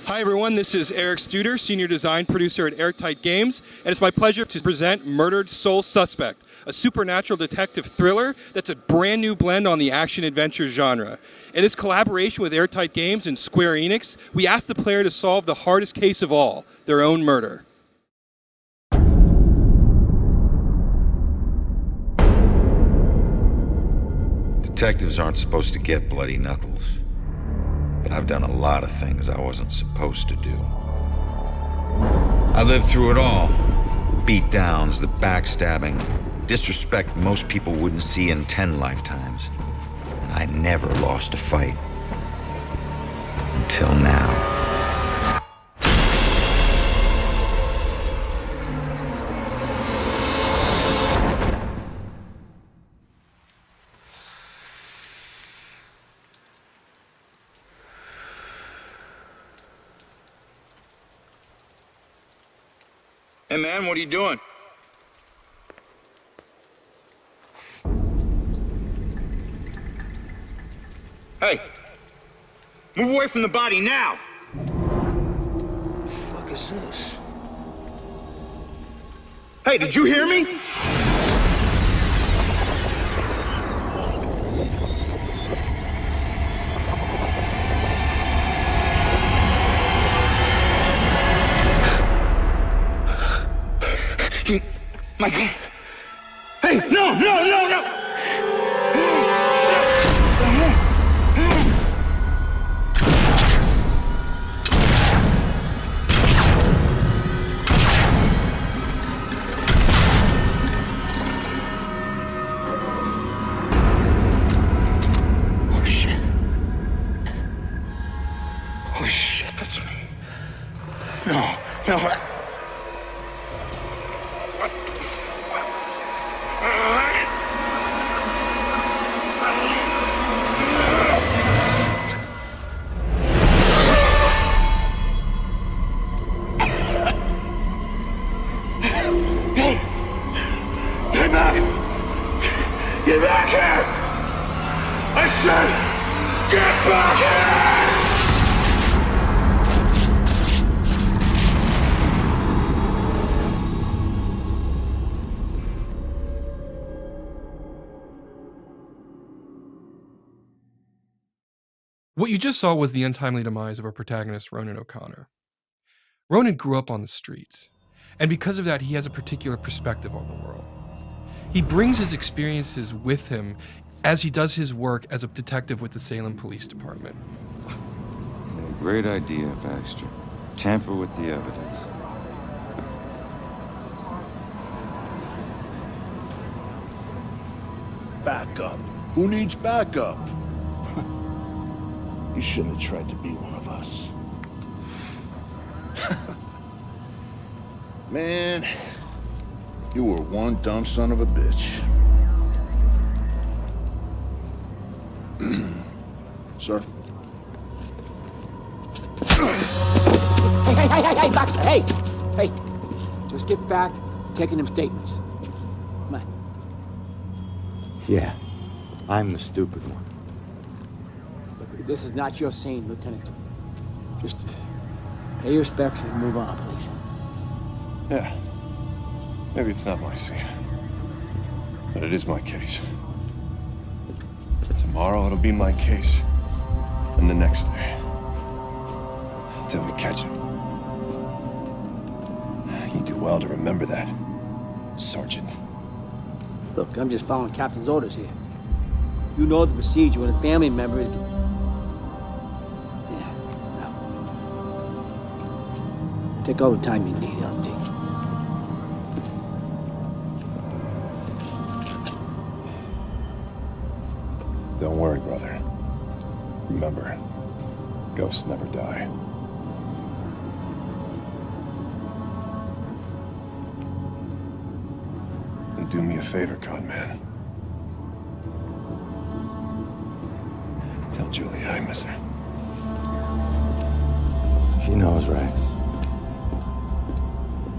Hi everyone, this is Eric Studer, Senior Design Producer at Airtight Games, and it's my pleasure to present Murdered Soul Suspect, a supernatural detective thriller that's a brand new blend on the action-adventure genre. In this collaboration with Airtight Games and Square Enix, we asked the player to solve the hardest case of all, their own murder. Detectives aren't supposed to get bloody knuckles. But I've done a lot of things I wasn't supposed to do. I lived through it all. Beatdowns, the backstabbing, disrespect most people wouldn't see in 10 lifetimes. And I never lost a fight. Until now. Hey man, what are you doing? Hey! Move away from the body now! What the fuck is this? Hey, did you hear me? My God. Hey, no! Oh shit, that's me. No. Get back here! I said, get back here! What you just saw was the untimely demise of our protagonist, Ronan O'Connor. Ronan grew up on the streets, and because of that, he has a particular perspective on the world. He brings his experiences with him as he does his work as a detective with the Salem Police Department. Great idea, Baxter. Tamper with the evidence. Backup. Who needs backup? You shouldn't have tried to be one of us. Man, you were one dumb son of a bitch. Sir? Hey, Baxter, hey! Just get back to taking them statements. Come on. Yeah, I'm the stupid one. Look, this is not your scene, Lieutenant. Just pay your respects and move on, please. Yeah. Maybe it's not my scene. But it is my case. Tomorrow it'll be my case. And the next day. Until we catch him. You do well to remember that, Sergeant. Look, I'm just following Captain's orders here. You know the procedure when a family member is... Yeah, no. Take all the time you need, LT. Don't worry, brother. Remember, ghosts never die. And do me a favor, Conman. Tell Julie I miss her. She knows, Rex.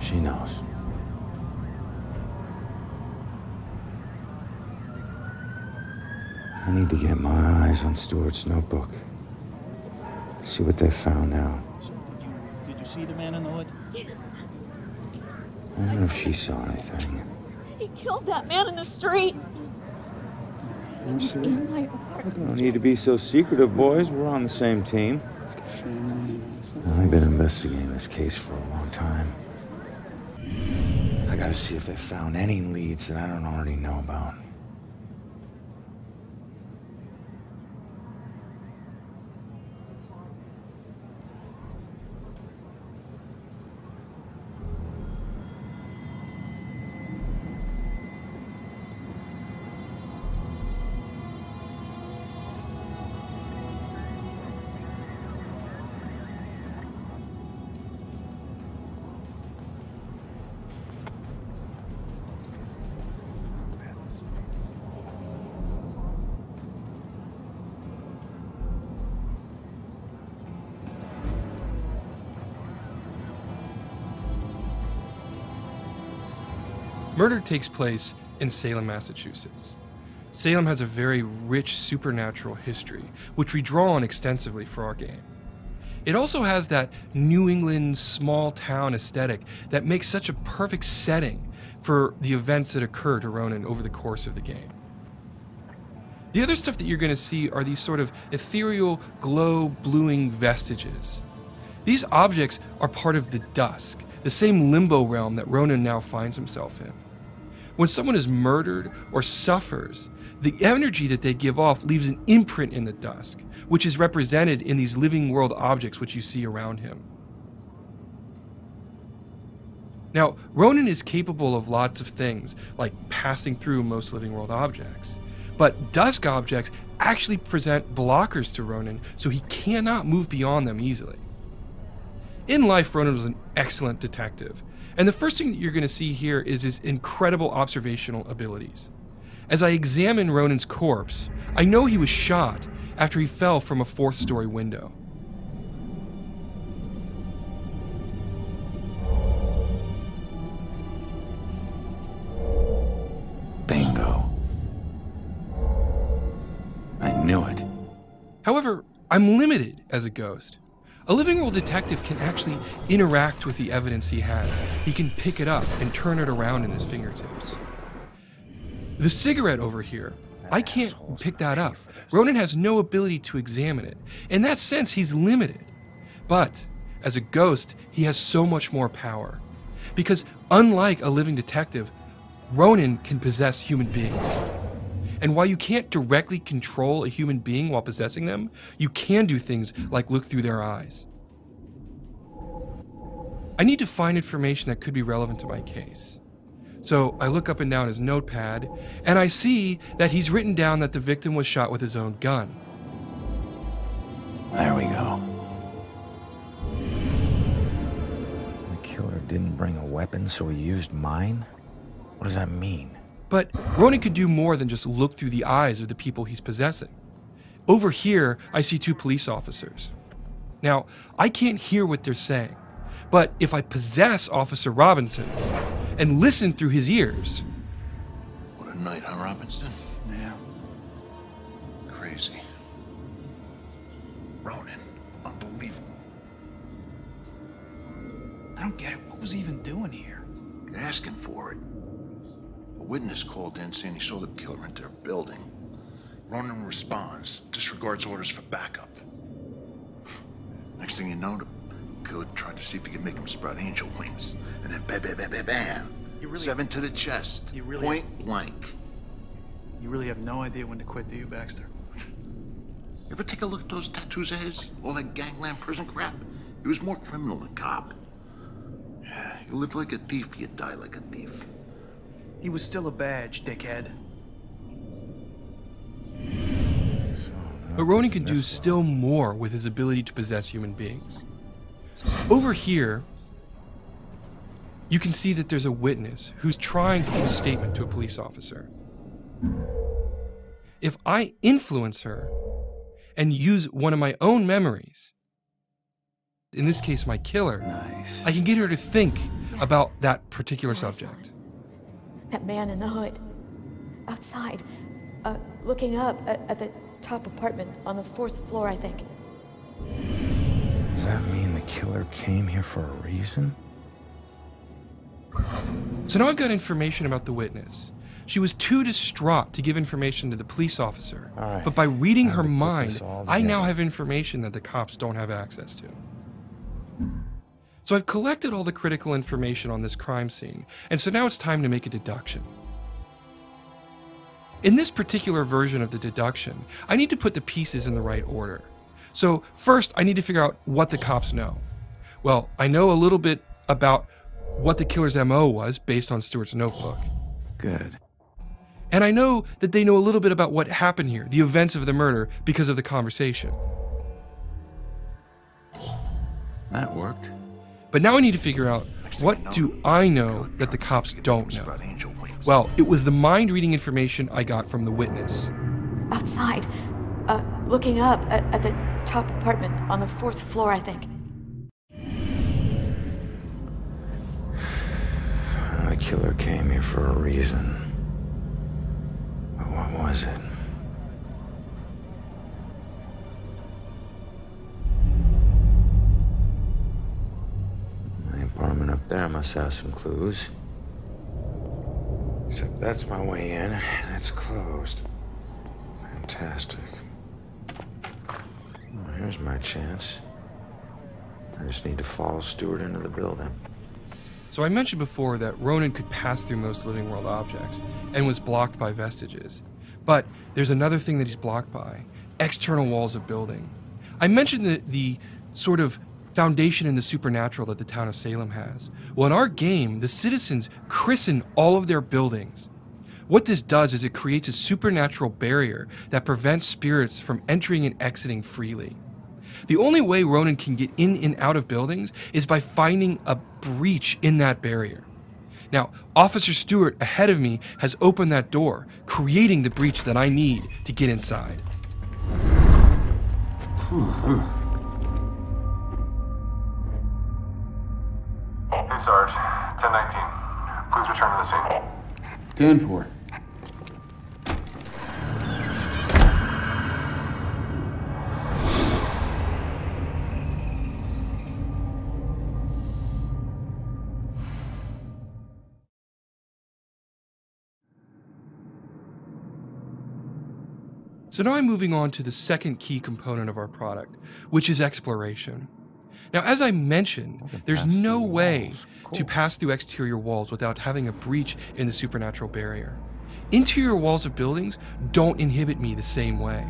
She knows. I need to get my eyes on Stewart's notebook. See what they found out. see the man in the hood? Yes. I don't know if she saw anything. He killed that man in the street. He was in my apartment. No need to be so secretive, boys. We're on the same team. I've been investigating this case for a long time. I gotta see if they found any leads that I don't already know about. Murder takes place in Salem, Massachusetts. Salem has a very rich supernatural history, which we draw on extensively for our game. It also has that New England small town aesthetic that makes such a perfect setting for the events that occur to Ronan over the course of the game. The other stuff that you're going to see are these sort of ethereal, glow-bluing vestiges. These objects are part of the dusk, the same limbo realm that Ronan now finds himself in. When someone is murdered or suffers, the energy that they give off leaves an imprint in the dusk, which is represented in these living world objects which you see around him. Now, Ronan is capable of lots of things, like passing through most living world objects, but dusk objects actually present blockers to Ronan, so he cannot move beyond them easily. In life, Ronan was an excellent detective, and the first thing that you're going to see here is his incredible observational abilities. As I examine Ronan's corpse, I know he was shot after he fell from a 4th-story window. Bingo. I knew it. However, I'm limited as a ghost. A living world detective can actually interact with the evidence he has. He can pick it up and turn it around in his fingertips. The cigarette over here, I can't pick that up. Ronan has no ability to examine it. In that sense, he's limited. But as a ghost, he has so much more power. Because unlike a living detective, Ronan can possess human beings. And while you can't directly control a human being while possessing them, you can do things like look through their eyes. I need to find information that could be relevant to my case. So I look up and down his notepad, and I see that he's written down that the victim was shot with his own gun. There we go. The killer didn't bring a weapon, so he used mine? What does that mean? But Ronan could do more than just look through the eyes of the people he's possessing. Over here, I see 2 police officers. Now, I can't hear what they're saying, but if I possess Officer Robinson and listen through his ears... What a night, huh, Robinson? Yeah. Crazy. Ronan, unbelievable. I don't get it. What was he even doing here? You're asking for it. A witness called in saying he saw the killer enter a building. Ronan responds, disregards orders for backup. Next thing you know, the killer tried to see if he could make him sprout angel wings. And then bam, bam, bam, bam, bam. 7 to the chest. Point blank. You really have no idea when to quit, do you, Baxter? You ever take a look at those tattoos of his? All that gangland prison crap? He was more criminal than cop. Yeah, you live like a thief, you die like a thief. He was still a badge, dickhead. But Ronan can do still more with his ability to possess human beings. Over here, you can see that there's a witness who's trying to give a statement to a police officer. If I influence her and use one of my own memories, in this case my killer, I can get her to think about that particular subject. That man in the hood. Outside. Looking up at the top apartment on the 4th floor, I think. Does that mean the killer came here for a reason? So now I've got information about the witness. She was too distraught to give information to the police officer. All right. But by reading Time her to put mind, this all I now together. have information that the cops don't have access to. So I've collected all the critical information on this crime scene, and so now it's time to make a deduction. In this particular version of the deduction, I need to put the pieces in the right order. So first, I need to figure out what the cops know. Well, I know a little bit about what the killer's MO was based on Stewart's notebook. Good. And I know that they know a little bit about what happened here, the events of the murder, because of the conversation. That worked. But now I need to figure out, what do I know that the cops don't know? Well, it was the mind-reading information I got from the witness. Outside, looking up at the top apartment on the 4th floor, I think. The killer came here for a reason. But what was it? The apartment up there must have some clues. Except that's my way in, and it's closed. Fantastic. Well, here's my chance. I just need to follow Stewart into the building. So I mentioned before that Ronan could pass through most living world objects and was blocked by vestiges. But there's another thing that he's blocked by: external walls of building. I mentioned the sort of foundation in the supernatural that the town of Salem has. Well, in our game, the citizens christen all of their buildings. What this does is it creates a supernatural barrier that prevents spirits from entering and exiting freely. The only way Ronan can get in and out of buildings is by finding a breach in that barrier. Now, Officer Stewart ahead of me has opened that door, creating the breach that I need to get inside. Hey, Sarge. 1019. Please return to the scene. 10-4. So now I'm moving on to the second key component of our product, which is exploration. Now, as I mentioned, there's no way to pass through exterior walls without having a breach in the supernatural barrier. Interior walls of buildings don't inhibit me the same way.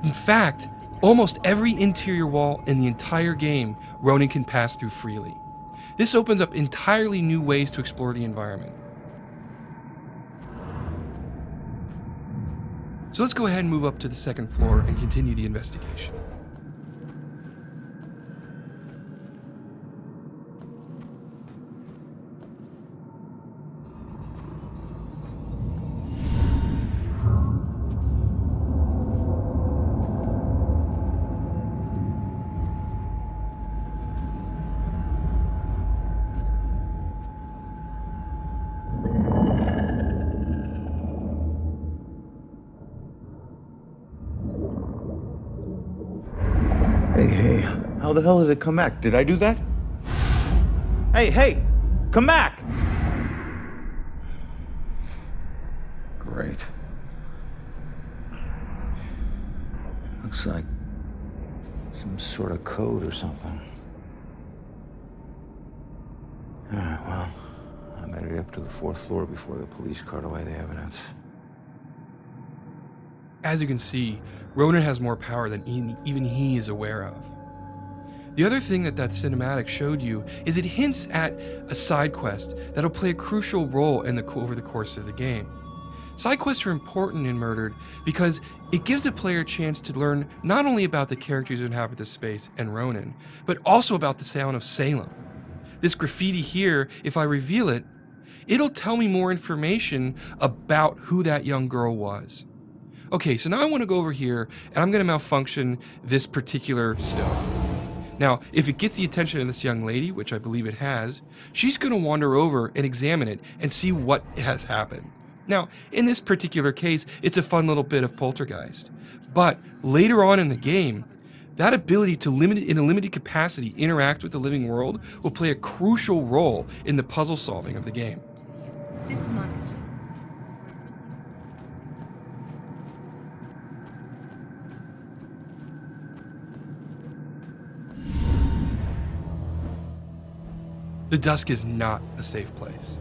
In fact, almost every interior wall in the entire game, Ronan can pass through freely. This opens up entirely new ways to explore the environment. So let's go ahead and move up to the second floor and continue the investigation. Hey, how the hell did it come back? Did I do that? Hey, come back! Great. Looks like some sort of code or something. Alright, well, I better get up to the 4th floor before the police cart away the evidence. As you can see, Ronan has more power than even he is aware of. The other thing that cinematic showed you is it hints at a side quest that'll play a crucial role over the course of the game. Side quests are important in Murdered because it gives the player a chance to learn not only about the characters who inhabit this space and Ronan, but also about the town of Salem. This graffiti here, if I reveal it, it'll tell me more information about who that young girl was. Okay, so now I want to go over here and I'm going to malfunction this particular stone. Now, if it gets the attention of this young lady, which I believe it has, she's going to wander over and examine it and see what has happened. Now, in this particular case, it's a fun little bit of poltergeist. But later on in the game, That ability to in a limited capacity interact with the living world will play a crucial role in the puzzle solving of the game. This is mine. The Dusk is not a safe place.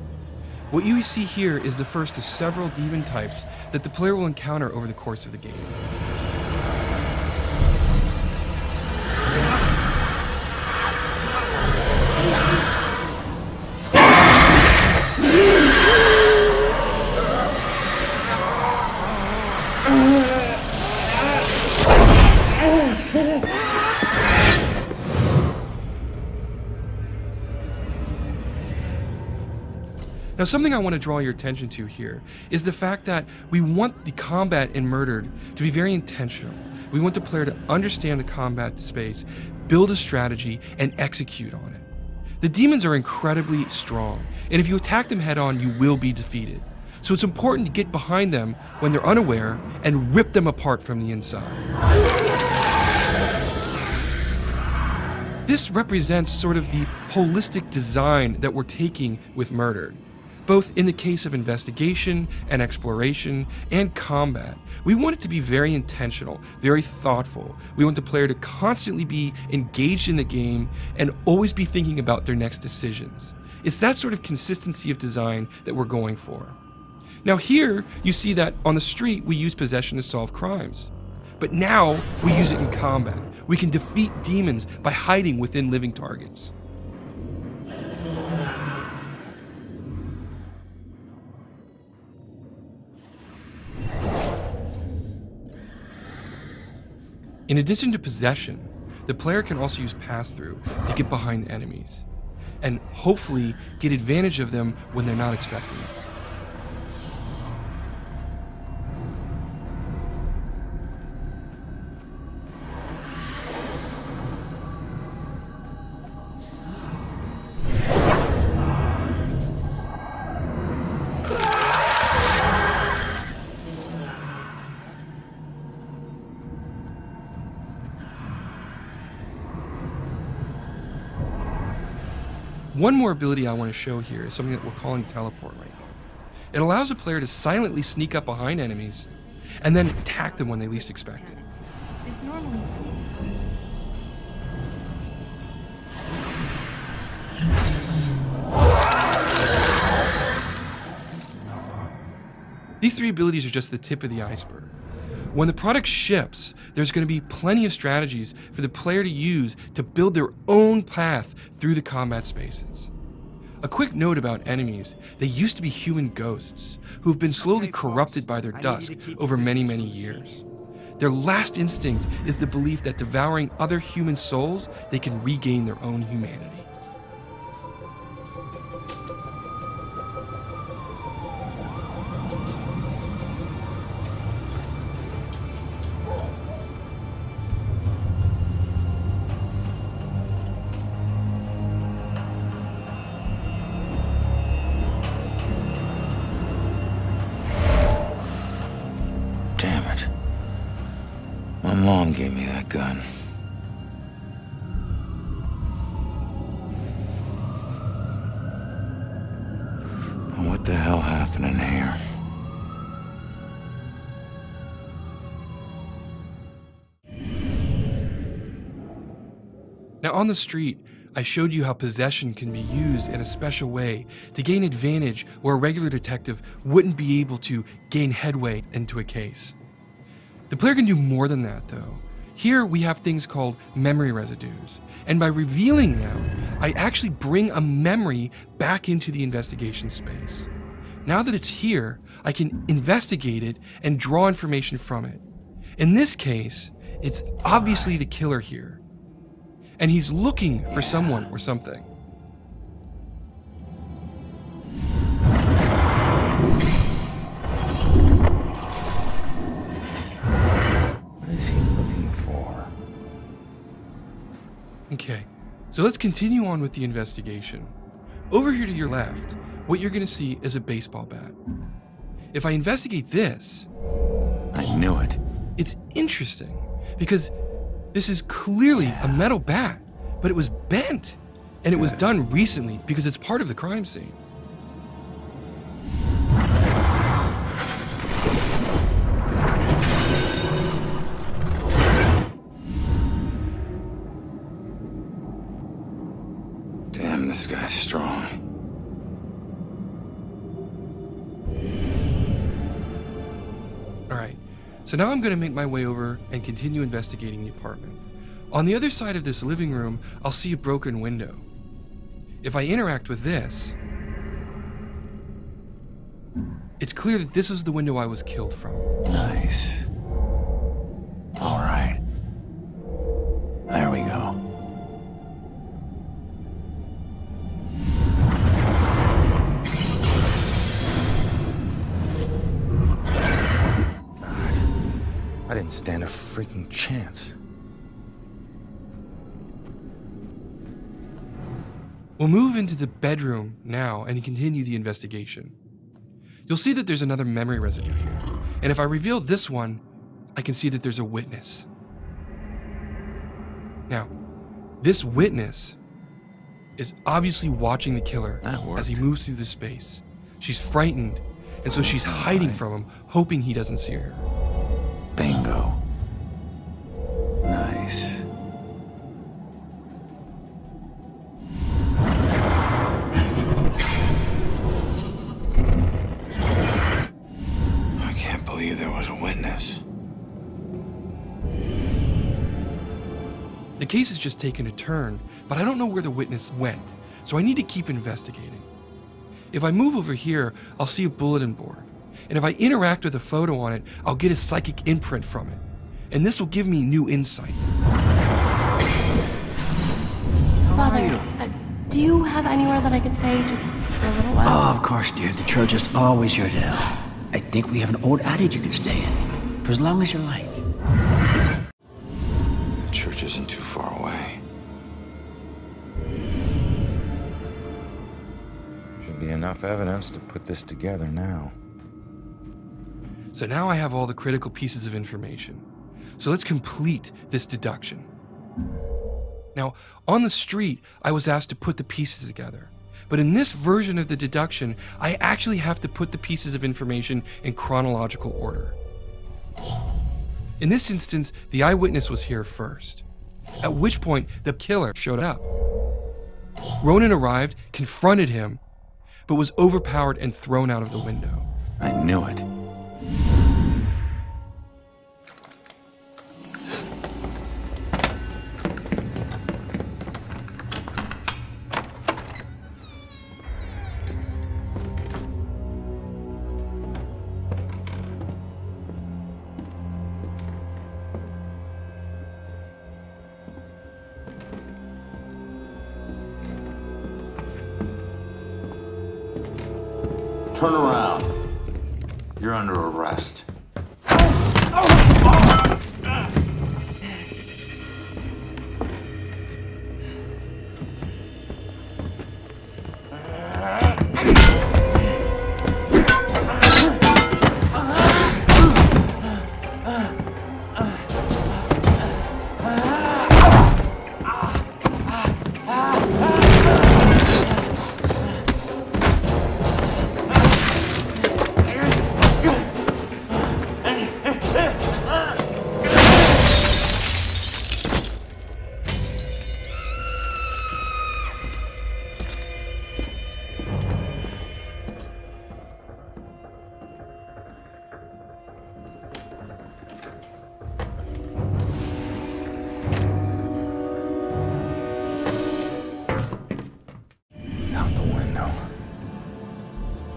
What you see here is the first of several demon types that the player will encounter over the course of the game. Now, something I want to draw your attention to here is the fact that we want the combat in Murdered to be very intentional. We want the player to understand the combat space, build a strategy, and execute on it. The demons are incredibly strong, and if you attack them head on, you will be defeated. So it's important to get behind them when they're unaware and rip them apart from the inside. This represents sort of the holistic design that we're taking with Murdered. Both in the case of investigation and exploration and combat, we want it to be very intentional, very thoughtful. We want the player to constantly be engaged in the game and always be thinking about their next decisions. It's that sort of consistency of design that we're going for. Now here, you see that on the street, we use possession to solve crimes. But now, we use it in combat. We can defeat demons by hiding within living targets. In addition to possession, the player can also use pass-through to get behind the enemies, and hopefully get advantage of them when they're not expecting it. One more ability I want to show here is something that we're calling teleport right now. It allows a player to silently sneak up behind enemies and then attack them when they least expect it. It's normally These three abilities are just the tip of the iceberg. When the product ships, there's going to be plenty of strategies for the player to use to build their own path through the combat spaces. A quick note about enemies: they used to be human ghosts who have been slowly corrupted by their dusk over many, many years. Their last instinct is the belief that devouring other human souls, they can regain their own humanity. Damn it. My mom gave me that gun. And what the hell happened in here? Now on the street, I showed you how possession can be used in a special way to gain advantage where a regular detective wouldn't be able to gain headway into a case. The player can do more than that though. Here we have things called memory residues, and by revealing them, I actually bring a memory back into the investigation space. Now that it's here, I can investigate it and draw information from it. In this case, it's obviously the killer here, and he's looking for someone or something. What is he looking for? Okay, so let's continue on with the investigation. Over here to your left, what you're going to see is a baseball bat. If I investigate this, I knew it. it's interesting because This is clearly a metal bat, but it was bent. And it was done recently because it's part of the crime scene. Damn, this guy's strong. All right, so now I'm going to make my way over and continue investigating the apartment. On the other side of this living room, I'll see a broken window. If I interact with this, it's clear that this is the window I was killed from. Nice. All right. There we go. I didn't stand a freaking chance. We'll move into the bedroom now and continue the investigation. You'll see that there's another memory residue here, and if I reveal this one, I can see that there's a witness. Now, this witness is obviously watching the killer as he moves through the space. She's frightened, and so she's hiding from him, hoping he doesn't see her. Bingo. Nice. I can't believe there was a witness. The case has just taken a turn, but I don't know where the witness went, so I need to keep investigating. If I move over here, I'll see a bulletin board, and if I interact with a photo on it, I'll get a psychic imprint from it, and this will give me new insight. Father, do you have anywhere that I could stay just for a little while? Oh, of course, dear. The church is always your to help. I think we have an old attic you can stay in, for as long as you like. The church isn't too far away. Should be enough evidence to put this together now. So now I have all the critical pieces of information. So let's complete this deduction. Now, on the street, I was asked to put the pieces together. But in this version of the deduction, I actually have to put the pieces of information in chronological order. In this instance, the eyewitness was here first, at which point the killer showed up. Ronan arrived, confronted him, but was overpowered and thrown out of the window. I knew it. Turn around. You're under arrest.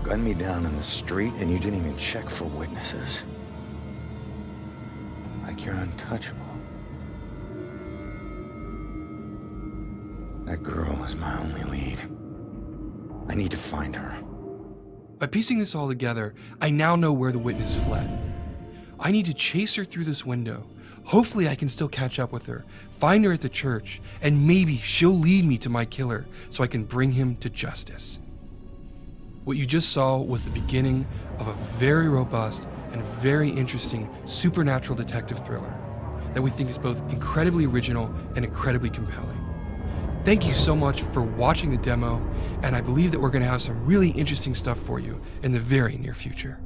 Gunned me down in the street and you didn't even check for witnesses. Like you're untouchable. That girl is my only lead. I need to find her. By piecing this all together, I now know where the witness fled. I need to chase her through this window. Hopefully I can still catch up with her, find her at the church, and maybe she'll lead me to my killer so I can bring him to justice. What you just saw was the beginning of a very robust and very interesting supernatural detective thriller that we think is both incredibly original and incredibly compelling. Thank you so much for watching the demo, and I believe that we're going to have some really interesting stuff for you in the very near future.